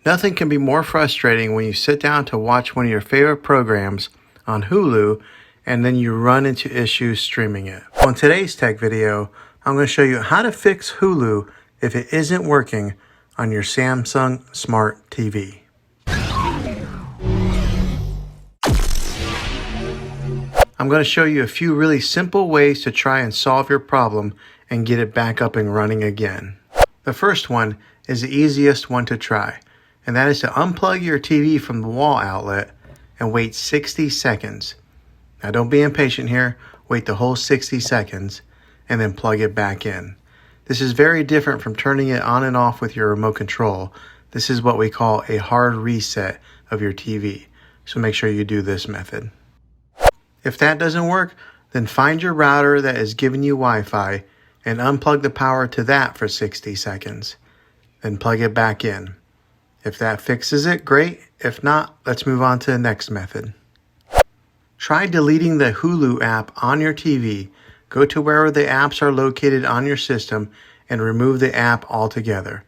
Nothing can be more frustrating when you sit down to watch one of your favorite programs on Hulu and then you run into issues streaming it. On today's tech video, I'm going to show you how to fix Hulu if it isn't working on your Samsung Smart TV. I'm going to show you a few really simple ways to try and solve your problem and get it back up and running again. The first one is the easiest one to try, and that is to unplug your TV from the wall outlet and wait 60 seconds. Now don't be impatient here, wait the whole 60 seconds and then plug it back in. This is very different from turning it on and off with your remote control. This is what we call a hard reset of your TV, so make sure you do this method. If that doesn't work, then find your router that is giving you Wi-Fi and unplug the power to that for 60 seconds. Then plug it back in. If that fixes it, great. If not, let's move on to the next method. Try deleting the Hulu app on your TV. Go to wherever the apps are located on your system and remove the app altogether.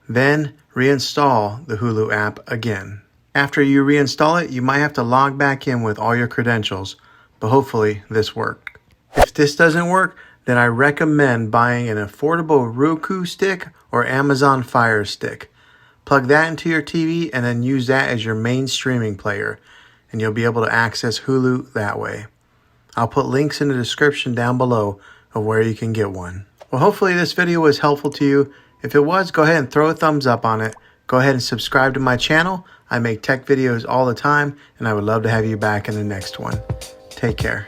Then reinstall the Hulu app again. After you reinstall it, you might have to log back in with all your credentials, but hopefully this worked. If this doesn't work, then I recommend buying an affordable Roku stick or Amazon Fire Stick. Plug that into your TV and then use that as your main streaming player, and you'll be able to access Hulu that way. I'll put links in the description down below of where you can get one. Well, hopefully this video was helpful to you. If it was, go ahead and throw a thumbs up on it. Go ahead and subscribe to my channel. I make tech videos all the time, and I would love to have you back in the next one. Take care.